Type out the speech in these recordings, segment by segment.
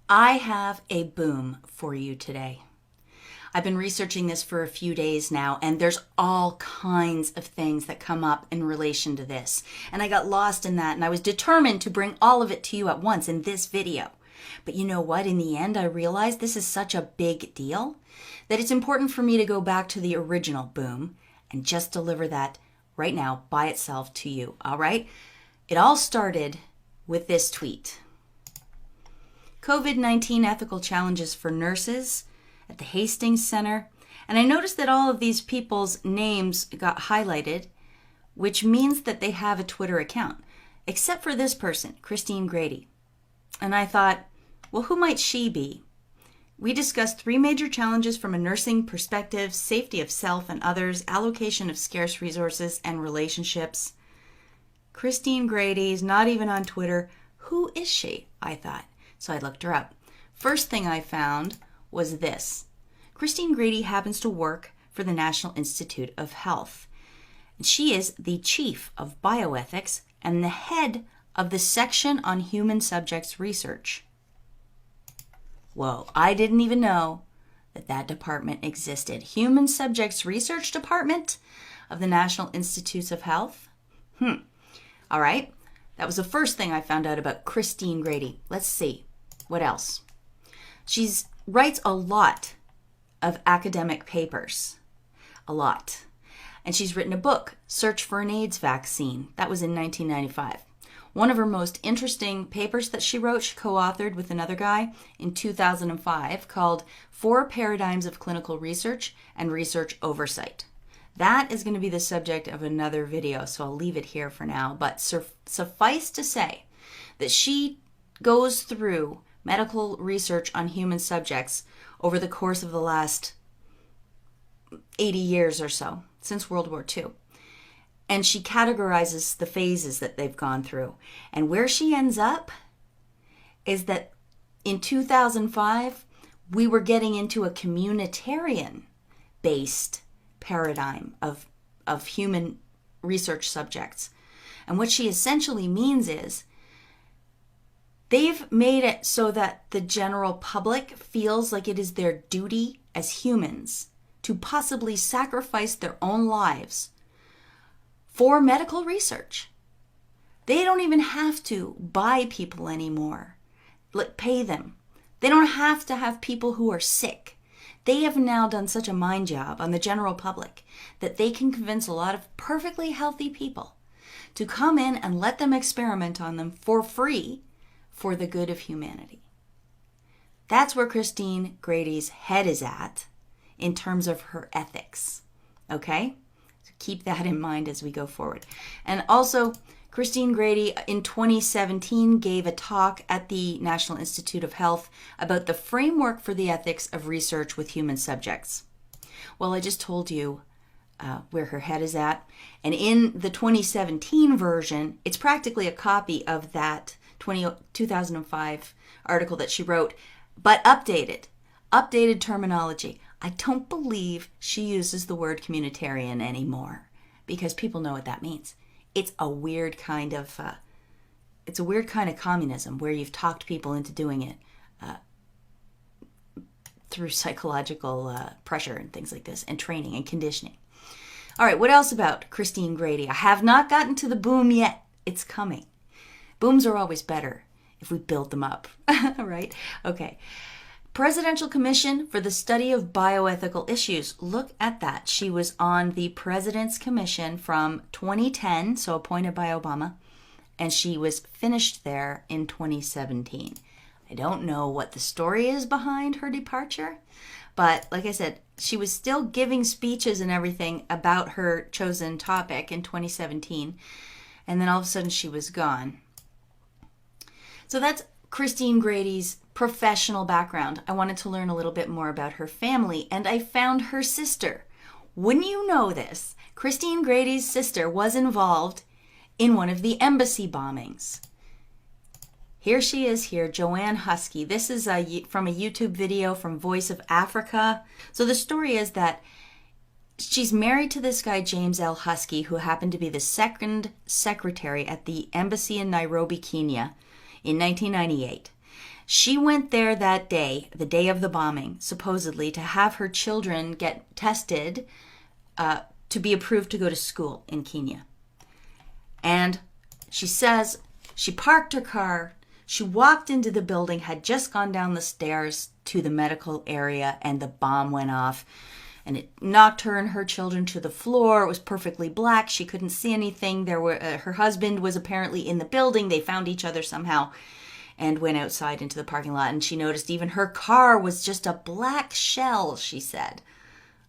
I have a boom for you today. I've been researching this for a few days now, and there's all kinds of things that come up in relation to this. And I got lost in that, and I was determined to bring all of it to you at once in this video. But you know what? In the end, I realized this is such a big deal that it's important for me to go back to the original boom and just deliver that right now by itself to you, all right? It all started with this tweet. COVID-19 ethical challenges for nurses at the Hastings Center. And I noticed that all of these people's names got highlighted, which means that they have a Twitter account, except for this person, Christine Grady. And I thought, well, who might she be? We discussed 3 major challenges from a nursing perspective: safety of self and others, allocation of scarce resources, and relationships. Christine Grady is not even on Twitter. Who is she? I thought. So I looked her up. First thing I found was this. Christine Grady happens to work for the National Institute of Health. And she is the chief of bioethics and the head of the section on human subjects research. Whoa, I didn't even know that department existed. Human Subjects Research Department of the National Institutes of Health? All right. That was the first thing I found out about Christine Grady. Let's see. What else? She writes a lot of academic papers. A lot. And she's written a book, Search for an AIDS Vaccine. That was in 1995. One of her most interesting papers that she wrote, she co-authored with another guy in 2005, called 4 Paradigms of Clinical Research and Research Oversight. That is going to be the subject of another video, so I'll leave it here for now. But suffice to say that she goes through medical research on human subjects over the course of the last 80 years or so, since World War II. And she categorizes the phases that they've gone through. And where she ends up is that in 2005, we were getting into a communitarian-based paradigm of human research subjects. And what she essentially means is they've made it so that the general public feels like it is their duty as humans to possibly sacrifice their own lives for medical research. They don't even have to buy people anymore, pay them. They don't have to have people who are sick. They have now done such a mind job on the general public that they can convince a lot of perfectly healthy people to come in and let them experiment on them for free for the good of humanity. That's where Christine Grady's head is at in terms of her ethics. Okay? So keep that in mind as we go forward. And also, Christine Grady in 2017 gave a talk at the National Institute of Health about the framework for the ethics of research with human subjects. Well, I just told you where her head is at. And in the 2017 version, it's practically a copy of that 2005 article that she wrote, but updated terminology. I don't believe she uses the word communitarian anymore because people know what that means. It's a weird kind of communism where you've talked people into doing it through psychological pressure and things like this, and training and conditioning. All right, what else about Christine Grady? I have not gotten to the boom yet. It's coming. Booms are always better if we build them up. All right? Okay. Presidential Commission for the Study of Bioethical Issues. Look at that. She was on the President's Commission from 2010, so appointed by Obama, and she was finished there in 2017. I don't know what the story is behind her departure, but like I said, she was still giving speeches and everything about her chosen topic in 2017, and then all of a sudden she was gone. So that's Christine Grady's professional background. I wanted to learn a little bit more about her family, and I found her sister. Wouldn't you know this? Christine Grady's sister was involved in one of the embassy bombings. Here she is here, Joanne Husky. This is from a YouTube video from Voice of Africa. So the story is that she's married to this guy, James L. Husky, who happened to be the second secretary at the embassy in Nairobi, Kenya in 1998. She went there that day, the day of the bombing, supposedly, to have her children get tested to be approved to go to school in Kenya. And she says she parked her car, she walked into the building, had just gone down the stairs to the medical area, and the bomb went off. And it knocked her and her children to the floor. It was perfectly black. She couldn't see anything. Her husband was apparently in the building. They found each other somehow and went outside into the parking lot. And she noticed even her car was just a black shell, she said.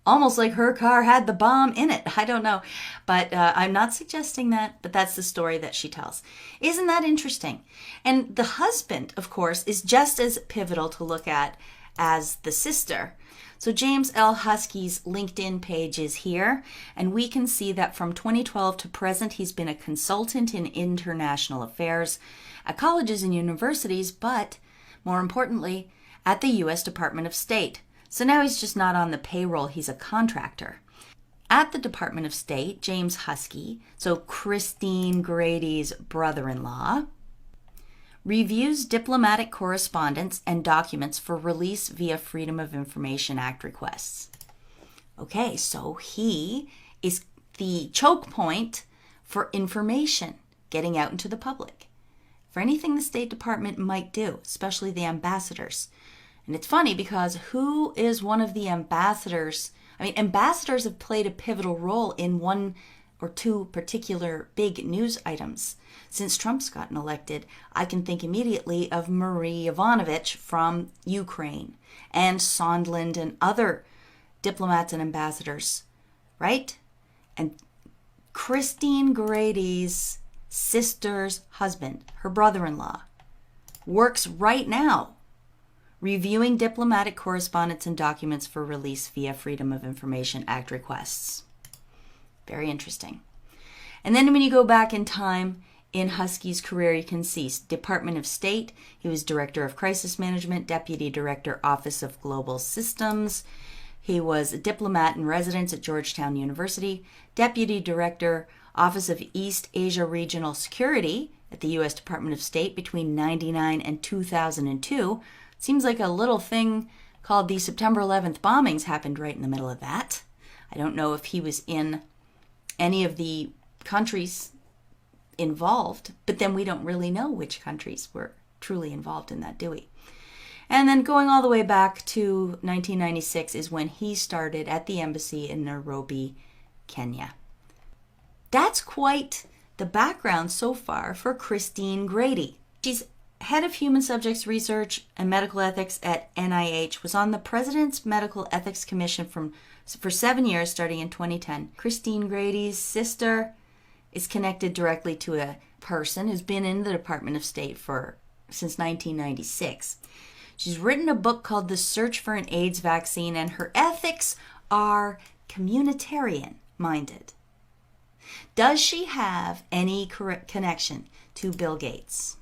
Almost like her car had the bomb in it. I don't know. But I'm not suggesting that, but that's the story that she tells. Isn't that interesting? And the husband, of course, is just as pivotal to look at as the sister. So James L. Husky's LinkedIn page is here, and we can see that from 2012 to present, he's been a consultant in international affairs at colleges and universities, but more importantly, at the U.S. Department of State. So now he's just not on the payroll, he's a contractor. At the Department of State, James Husky, so Christine Grady's brother-in-law, reviews diplomatic correspondence and documents for release via Freedom of Information Act requests. Okay, so he is the choke point for information getting out into the public, for anything the State Department might do, especially the ambassadors. And it's funny because who is one of the ambassadors? I mean, ambassadors have played a pivotal role in one or two particular big news items. Since Trump's gotten elected, I can think immediately of Marie Yovanovitch from Ukraine and Sondland and other diplomats and ambassadors, right? And Christine Grady's sister's husband, her brother-in-law, works right now reviewing diplomatic correspondence and documents for release via Freedom of Information Act requests. Very interesting. And then when you go back in time in Husky's career, you can see Department of State. He was Director of Crisis Management, Deputy Director, Office of Global Systems. He was a diplomat in residence at Georgetown University, Deputy Director, Office of East Asia Regional Security at the U.S. Department of State between 1999 and 2002. Seems like a little thing called the September 11th bombings happened right in the middle of that. I don't know if he was in any of the countries involved, but then we don't really know which countries were truly involved in that, do we? And then going all the way back to 1996 is when he started at the embassy in Nairobi, Kenya. That's quite the background so far for Christine Grady. She's head of human subjects research and medical ethics at NIH, was on the President's Medical Ethics Commission for 7 years, starting in 2010. Christine Grady's sister is connected directly to a person who's been in the Department of State since 1996. She's written a book called The Search for an AIDS Vaccine, and her ethics are communitarian-minded. Does she have any connection to Bill Gates?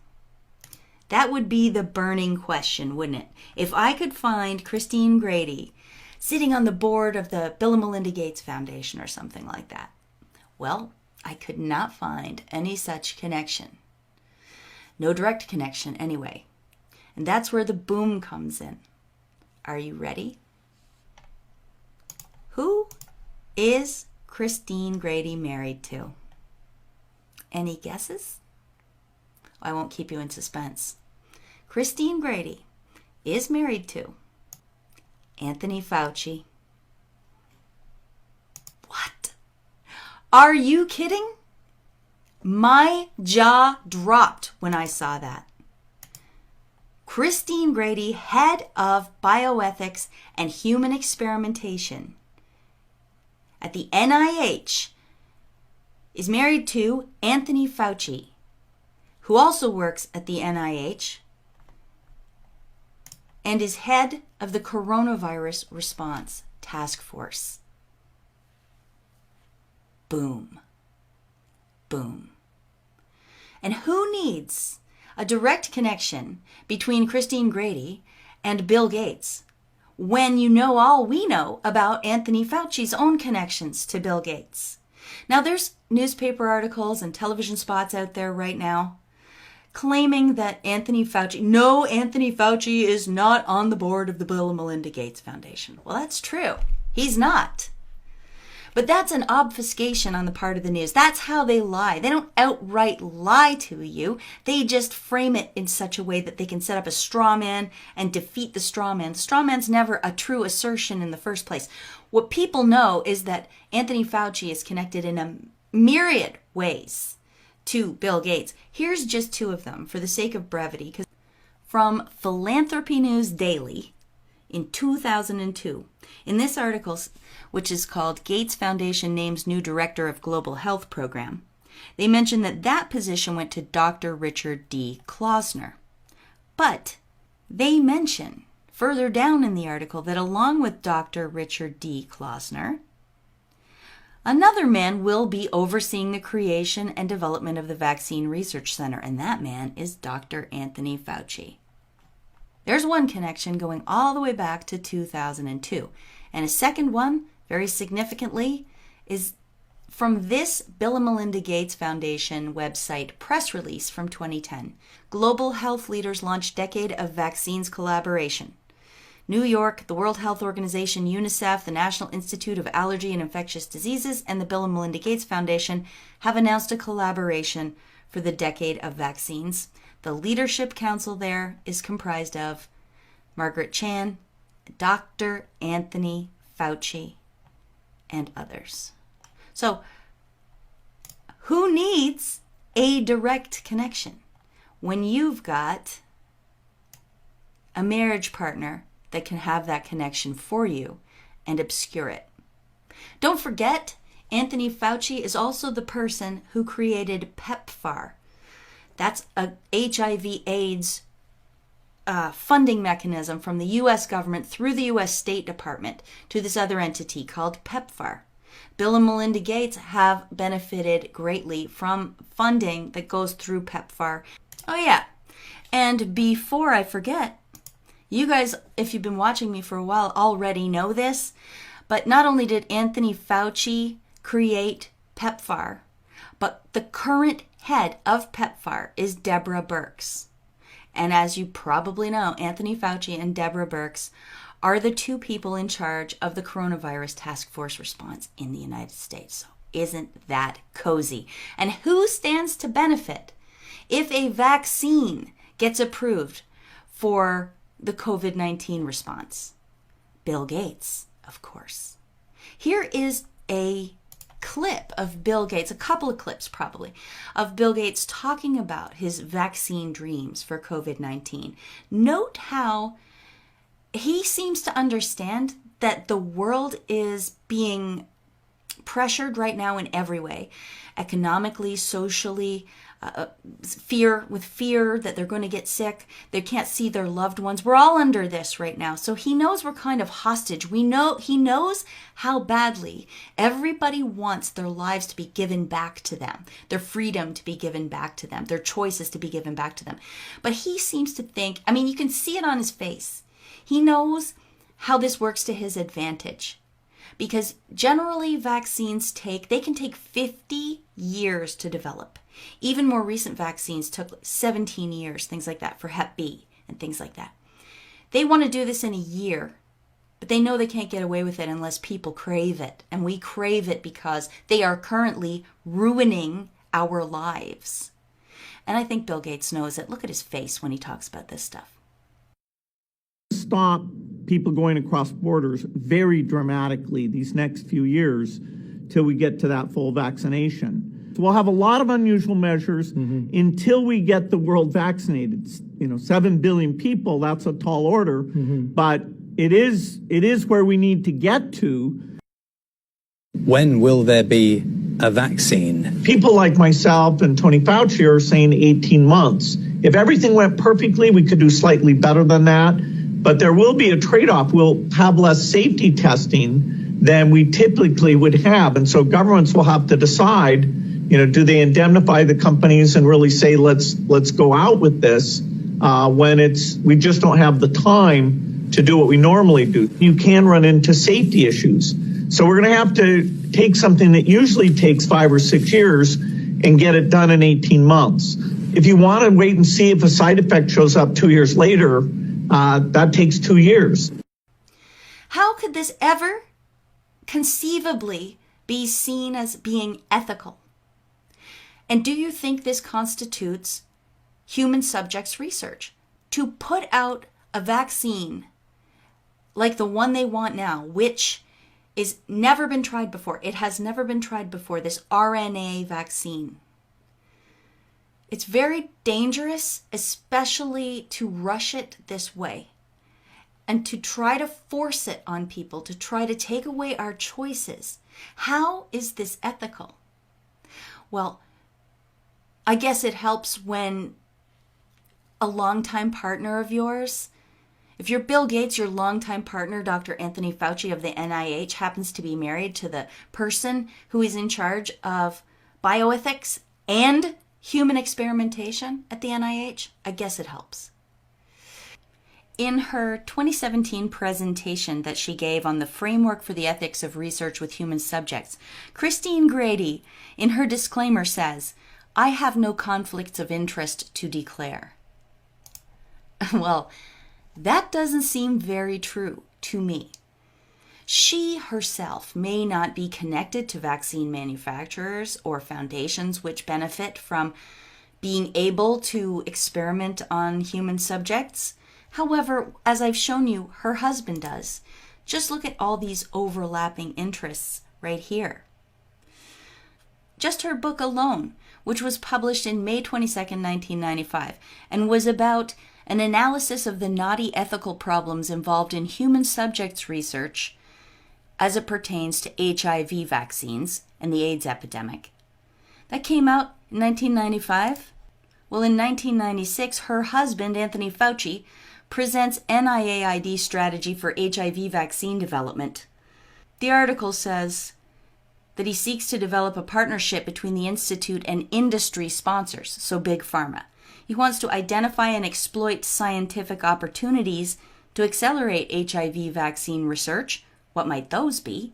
That would be the burning question, wouldn't it? If I could find Christine Grady sitting on the board of the Bill and Melinda Gates Foundation or something like that. Well, I could not find any such connection. No direct connection anyway. And that's where the boom comes in. Are you ready? Who is Christine Grady married to? Any guesses? I won't keep you in suspense. Christine Grady is married to Anthony Fauci. What? Are you kidding? My jaw dropped when I saw that. Christine Grady, head of bioethics and human experimentation at the NIH, is married to Anthony Fauci, who also works at the NIH and is head of the Coronavirus Response Task Force. Boom. Boom. And who needs a direct connection between Christine Grady and Bill Gates when you know all we know about Anthony Fauci's own connections to Bill Gates? Now, there's newspaper articles and television spots out there right now claiming that Anthony Fauci is not on the board of the Bill and Melinda Gates Foundation. Well, that's true. He's not. But that's an obfuscation on the part of the news. That's how they lie. They don't outright lie to you. They just frame it in such a way that they can set up a straw man and defeat the straw man. The straw man's never a true assertion in the first place. What people know is that Anthony Fauci is connected in a myriad ways to Bill Gates. Here's just two of them for the sake of brevity. From Philanthropy News Daily in 2002. In this article, which is called Gates Foundation Names New Director of Global Health Program, they mention that position went to Dr. Richard D. Klausner. But they mention further down in the article that along with Dr. Richard D. Klausner, another man will be overseeing the creation and development of the Vaccine Research Center, and that man is Dr. Anthony Fauci. There's one connection going all the way back to 2002. And a second one, very significantly, is from this Bill and Melinda Gates Foundation website press release from 2010. Global health leaders launch decade of vaccines collaboration. New York, the World Health Organization, UNICEF, the National Institute of Allergy and Infectious Diseases, and the Bill and Melinda Gates Foundation have announced a collaboration for the decade of vaccines. The leadership council there is comprised of Margaret Chan, Dr. Anthony Fauci, and others. So, who needs a direct connection when you've got a marriage partner that can have that connection for you and obscure it? Don't forget, Anthony Fauci is also the person who created PEPFAR. That's a HIV/AIDS funding mechanism from the U.S. government through the U.S. State Department to this other entity called PEPFAR. Bill and Melinda Gates have benefited greatly from funding that goes through PEPFAR. Oh yeah, and before I forget, you guys, if you've been watching me for a while, already know this, but not only did Anthony Fauci create PEPFAR, but the current head of PEPFAR is Deborah Birx. And as you probably know, Anthony Fauci and Deborah Birx are the two people in charge of the coronavirus task force response in the United States. So isn't that cozy? And who stands to benefit if a vaccine gets approved for the COVID-19 response? Bill Gates, of course. Here is a clip of Bill Gates, a couple of clips probably, of Bill Gates talking about his vaccine dreams for COVID-19. Note how he seems to understand that the world is being pressured right now in every way, economically, socially, fear that they're going to get sick. They can't see their loved ones. We're all under this right now. So he knows we're kind of hostage. He knows how badly everybody wants their lives to be given back to them, their freedom to be given back to them, their choices to be given back to them. But he seems to think, I mean, you can see it on his face. He knows how this works to his advantage. Because generally vaccines can take 50 years to develop. Even more recent vaccines took 17 years, things like that, for Hep B and things like that. They want to do this in a year, but they know they can't get away with it unless people crave it. And we crave it because they are currently ruining our lives. And I think Bill Gates knows it. Look at his face when he talks about this stuff. Stop people going across borders very dramatically these next few years till we get to that full vaccination. So we'll have a lot of unusual measures until we get the world vaccinated. 7 billion people, that's a tall order, but it is where we need to get to. When will there be a vaccine? People like myself and Tony Fauci are saying 18 months. If everything went perfectly, we could do slightly better than that. But there will be a trade-off. We'll have less safety testing than we typically would have. And so governments will have to decide, do they indemnify the companies and really say, let's go out with this when we just don't have the time to do what we normally do. You can run into safety issues. So we're going to have to take something that usually takes 5 or 6 years and get it done in 18 months. If you want to wait and see if a side effect shows up 2 years later, that takes 2 years. How could this ever conceivably be seen as being ethical? And do you think this constitutes human subjects research? To put out a vaccine like the one they want now, which is never been tried before. It has never been tried before, this RNA vaccine. It's very dangerous, especially to rush it this way and to try to force it on people, to try to take away our choices. How is this ethical? Well, I guess it helps when a longtime partner of yours, if you're Bill Gates, your longtime partner, Dr. Anthony Fauci of the NIH, happens to be married to the person who is in charge of bioethics and human experimentation at the NIH, I guess it helps. In her 2017 presentation that she gave on the framework for the ethics of research with human subjects, Christine Grady, in her disclaimer, says, "I have no conflicts of interest to declare." Well, that doesn't seem very true to me. She herself may not be connected to vaccine manufacturers or foundations which benefit from being able to experiment on human subjects. However, as I've shown you, her husband does. Just look at all these overlapping interests right here. Just her book alone, which was published in May 22nd, 1995, and was about an analysis of the knotty ethical problems involved in human subjects research as it pertains to HIV vaccines and the AIDS epidemic. That came out in 1995. Well, in 1996, her husband, Anthony Fauci, presents NIAID strategy for HIV vaccine development. The article says that he seeks to develop a partnership between the institute and industry sponsors, so big pharma. He wants to identify and exploit scientific opportunities to accelerate HIV vaccine research. What might those be?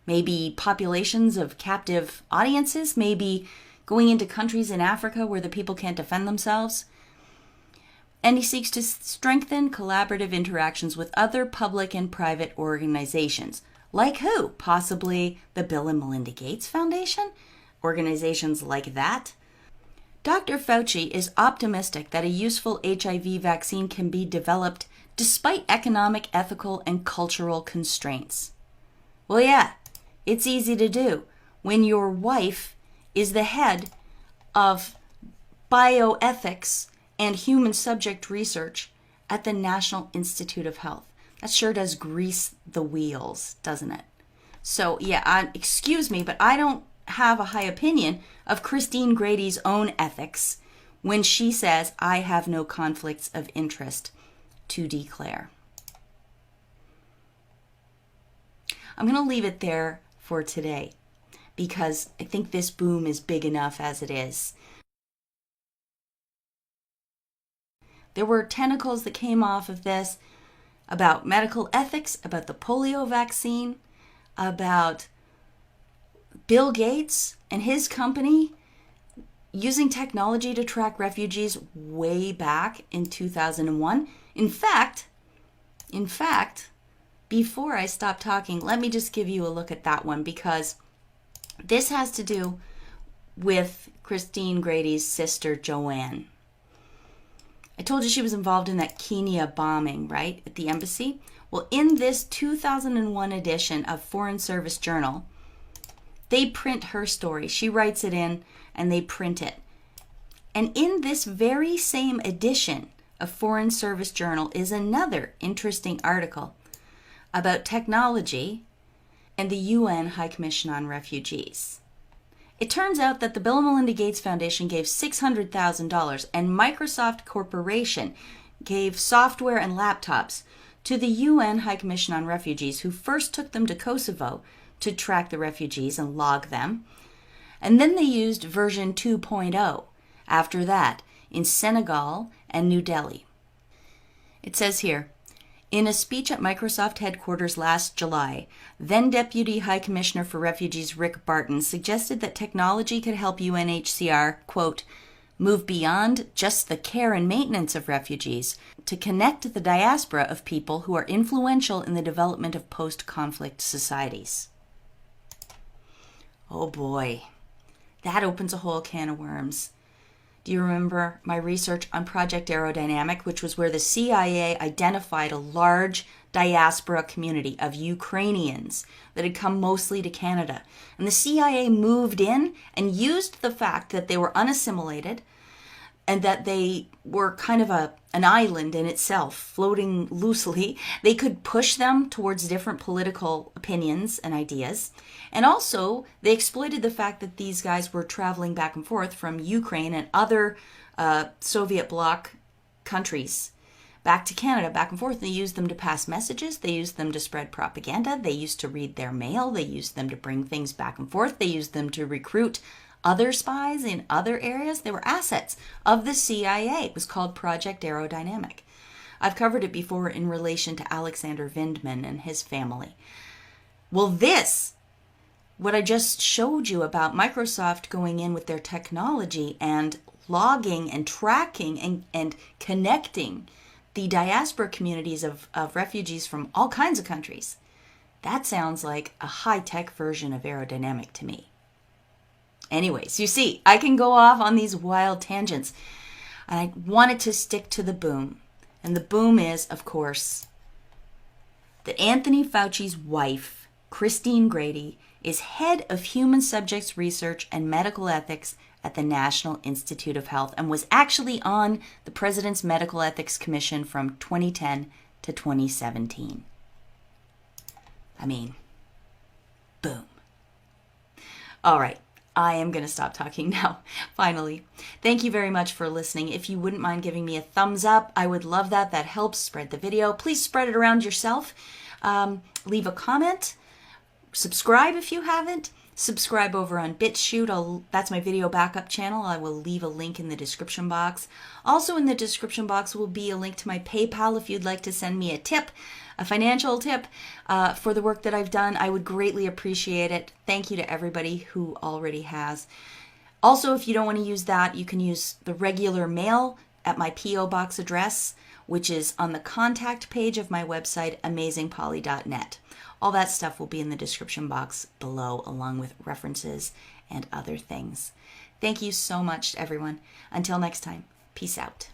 Maybe populations of captive audiences? Maybe going into countries in Africa where the people can't defend themselves? And he seeks to strengthen collaborative interactions with other public and private organizations. Like who? Possibly the Bill and Melinda Gates Foundation? Organizations like that? Dr. Fauci is optimistic that a useful HIV vaccine can be developed despite economic, ethical, and cultural constraints. Well, yeah, it's easy to do when your wife is the head of bioethics and human subject research at the National Institute of Health. That sure does grease the wheels, doesn't it? So, yeah, excuse me, but I don't have a high opinion of Christine Grady's own ethics when she says, "I have no conflicts of interest to declare." I'm going to leave it there for today because I think this boom is big enough as it is. There were tentacles that came off of this about medical ethics, about the polio vaccine, about Bill Gates and his company using technology to track refugees way back in 2001. In fact, before I stop talking, let me just give you a look at that one because this has to do with Christine Grady's sister, Joanne. I told you she was involved in that Kenya bombing, right, at the embassy? Well, in this 2001 edition of Foreign Service Journal, they print her story. She writes it in and they print it. And in this very same edition of Foreign Service Journal is another interesting article about technology and the UN High Commission on Refugees. It turns out that the Bill and Melinda Gates Foundation gave $600,000 and Microsoft Corporation gave software and laptops to the UN High Commission on Refugees, who first took them to Kosovo to track the refugees and log them. And then they used version 2.0 after that in Senegal and New Delhi. It says here, in a speech at Microsoft headquarters last July, then Deputy High Commissioner for Refugees Rick Barton suggested that technology could help UNHCR, quote, move beyond just the care and maintenance of refugees to connect the diaspora of people who are influential in the development of post-conflict societies. Oh boy, that opens a whole can of worms. Do you remember my research on Project Aerodynamic, which was where the CIA identified a large diaspora community of Ukrainians that had come mostly to Canada? And the CIA moved in and used the fact that they were unassimilated and that they were kind of an island in itself, floating loosely. They could push them towards different political opinions and ideas. And also, they exploited the fact that these guys were traveling back and forth from Ukraine and other Soviet bloc countries back to Canada, back and forth. They used them to pass messages. They used them to spread propaganda. They used to read their mail. They used them to bring things back and forth. They used them to recruit other spies in other areas. They were assets of the CIA. It was called Project Aerodynamic. I've covered it before in relation to Alexander Vindman and his family. Well, what I just showed you about Microsoft going in with their technology and logging and tracking and connecting the diaspora communities of refugees from all kinds of countries, that sounds like a high-tech version of aerodynamic to me. Anyways, you see, I can go off on these wild tangents. And I wanted to stick to the boom. And the boom is, of course, that Anthony Fauci's wife, Christine Grady, is head of human subjects research and medical ethics at the National Institute of Health and was actually on the President's Medical Ethics Commission from 2010 to 2017. I mean, boom. All right. I am going to stop talking now, finally. Thank you very much for listening. If you wouldn't mind giving me a thumbs up, I would love that. That helps spread the video. Please spread it around yourself. Leave a comment. Subscribe if you haven't. Subscribe over on BitChute. That's my video backup channel. I will leave a link in the description box. Also in the description box will be a link to my PayPal if you'd like to send me a tip, a financial tip for the work that I've done. I would greatly appreciate it. Thank you to everybody who already has. Also, if you don't want to use that, you can use the regular mail at my P.O. Box address, which is on the contact page of my website, amazingpolly.net. All that stuff will be in the description box below, along with references and other things. Thank you so much, everyone. Until next time, peace out.